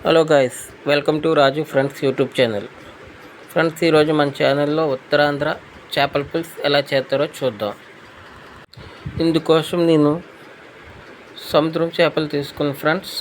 Hello guys, welcome to Raju friends YouTube channel. Friends, ఈరోజు మన ఛానల్లో ఉత్తరాంధ్ర చేపల పులుసు ఎలా చేస్తారో చూద్దాం. ఇందుకోసం నేను సముద్రం చేపలు తీసుకున్నాను ఫ్రెండ్స్.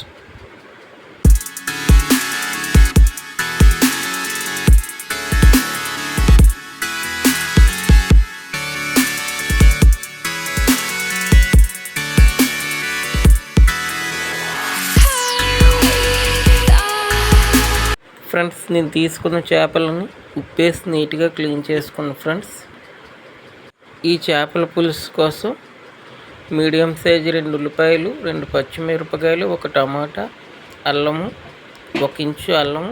ఫ్రెండ్స్, నేను తీసుకున్న చేపలను ఉప్పేసి నీట్గా క్లీన్ చేసుకున్నాను ఫ్రెండ్స్. ఈ చేపల పులుసు కోసం మీడియం సైజు 2 ఉల్లిపాయలు, 2 పచ్చిమిరపకాయలు, 1 టమాటా, అల్లము, 1 ఇంచు అల్లము,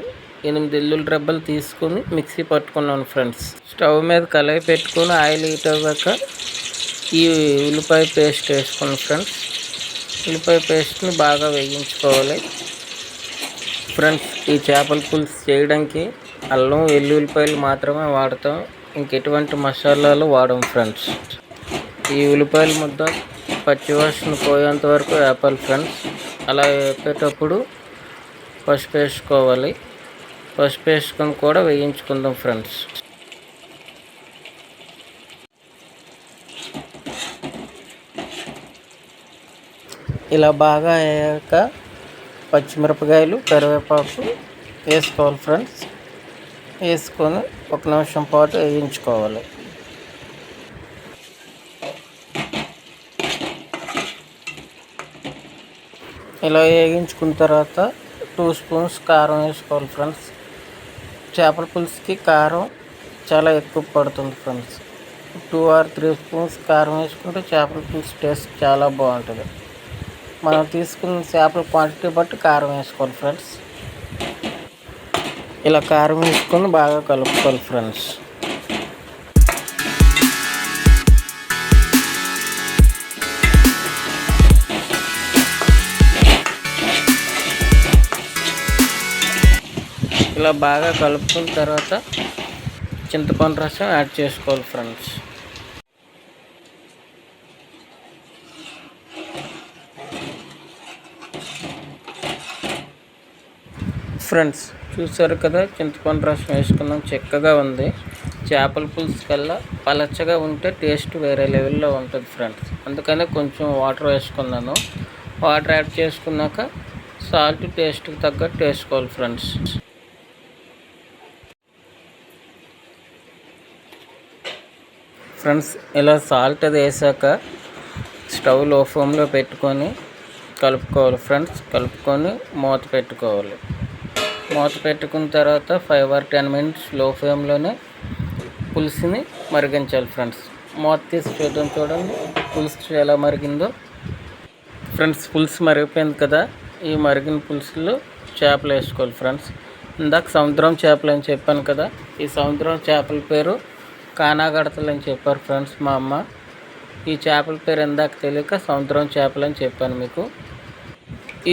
8 వెల్లుల్లి రెబ్బలు తీసుకొని మిక్సీ పట్టుకున్నాను ఫ్రెండ్స్. స్టవ్ మీద కళాయి పెట్టుకొని ఆయిల్ హీట్ అవ్వాక ఈ ఉల్లిపాయ పేస్ట్ వేసుకున్నాను ఫ్రెండ్స్. ఉల్లిపాయ పేస్ట్ని బాగా వేయించుకోవాలి ఫ్రెండ్స్. ఈ చేపల పులుసు చేయడానికి అల్లం, వెల్లుల్లిపాయలు మాత్రమే వాడతాం, ఇంకెటువంటి మసాలాలు వాడం ఫ్రెండ్స్. ఈ ఉల్లిపాయల ముద్ద పచ్చివాసన పోయేంత వరకు వేపాలి ఫ్రెండ్స్. అలా వేపేటప్పుడు పసుపు వేసుకోవాలి. పసుపు వేసుకొని కూడా వేయించుకుందాం ఫ్రెండ్స్. ఇలా బాగా అయ్యాక పచ్చిమిరపకాయలు, కరివేపాకు వేసుకోవాలి ఫ్రెండ్స్. వేసుకొని 1 నిమిషం పాటు వేయించుకోవాలి. ఇలా వేయించుకున్న తర్వాత 2 స్పూన్స్ కారం వేసుకోవాలి ఫ్రెండ్స్. చేపల పులుసుకి కారం చాలా ఎక్కువ పడుతుంది ఫ్రెండ్స్. 2 or 3 స్పూన్స్ కారం వేసుకుంటే చేపల పులుసు టేస్ట్ చాలా బాగుంటుంది. మనం తీసుకున్న చేపల క్వాంటిటీ బట్టి కారం వేసుకోవాలి ఫ్రెండ్స్. ఇలా కారం వేసుకొని బాగా కలుపుకోవాలి ఫ్రెండ్స్. ఇలా బాగా కలుపుకున్న తర్వాత చింతపండు రసం యాడ్ చేసుకోవాలి ఫ్రెండ్స్. ఫ్రెండ్స్, చూసారు కదా, చింతపండు రసం వేసుకున్నాం, చక్కగా ఉంది. చేపల పులుసు కల్లా పలచగా ఉంటే టేస్ట్ వేరే లెవెల్లో ఉంటుంది ఫ్రెండ్స్. అందుకనే కొంచెం వాటర్ వేసుకున్నాను. వాటర్ యాడ్ చేసుకున్నాక సాల్ట్ టేస్ట్కి తగ్గట్టు వేసుకోవాలి ఫ్రెండ్స్. ఫ్రెండ్స్, ఇలా సాల్ట్ అది వేసాక స్టవ్ లో ఫ్లేమ్లో పెట్టుకొని కలుపుకోవాలి ఫ్రెండ్స్. కలుపుకొని మూత పెట్టుకోవాలి. మూత పెట్టుకున్న తర్వాత 5 or 10 మినిట్స్ లో ఫ్లేమ్లోనే పులుసుని మరిగించాలి ఫ్రెండ్స్. మూత తీసి చూడండి పులుసు ఎలా మరిగిందో ఫ్రెండ్స్. పులుసు మరిగిపోయింది కదా, ఈ మరిగిన పులుసులో చేపలు వేసుకోవాలి ఫ్రెండ్స్. ఇందాక సముద్రం చేపలు అని చెప్పాను కదా, ఈ సముద్రం చేపల పేరు కానాగడతలు అని చెప్పారు ఫ్రెండ్స్ మా అమ్మ. ఈ చేపల పేరు ఇందాక తెలియక సముద్రం చేపలు అని చెప్పాను మీకు.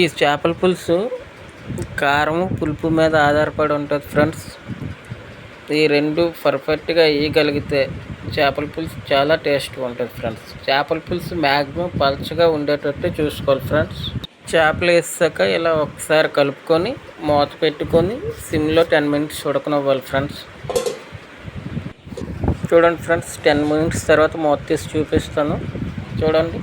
ఈ చేపల పులుసు కారము, పులుపు మీద ఆధారపడి ఉంటుంది ఫ్రెండ్స్. ఈ 2 పర్ఫెక్ట్గా వేయగలిగితే చేపల పులుసు చాలా టేస్ట్గా ఉంటుంది ఫ్రెండ్స్. చేపల పులుసు మ్యాక్సిమం పలచగా ఉండేటట్టు చూసుకోవాలి ఫ్రెండ్స్. చేపలు వేసాక ఇలా ఒకసారి కలుపుకొని మూత పెట్టుకొని సిమ్లో 10 మినిట్స్ ఉడకనివ్వాలి ఫ్రెండ్స్. చూడండి ఫ్రెండ్స్, 10 మినిట్స్ తర్వాత మూత తీసి చూపిస్తాను. చూడండి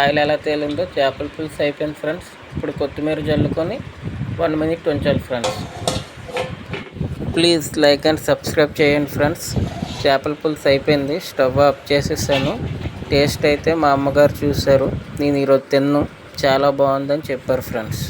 ఆయిల్ ఎలా తేలిందో. చేపల పులుసు అయిపోయింది ఫ్రెండ్స్. ఇప్పుడు కొత్తిమీర జల్లుకొని 1 మినిట్ ఉంచాలి friends. Please like and subscribe చేయండి ఫ్రెండ్స్. చేపల పులుసు అయిపోయింది, స్టవ్ ఆఫ్ చేసేసాను. టేస్ట్ అయితే మా అమ్మగారు చూశారు, నేను ఈరోజు తిన్నాను, చాలా బాగుందని చెప్పారు ఫ్రెండ్స్.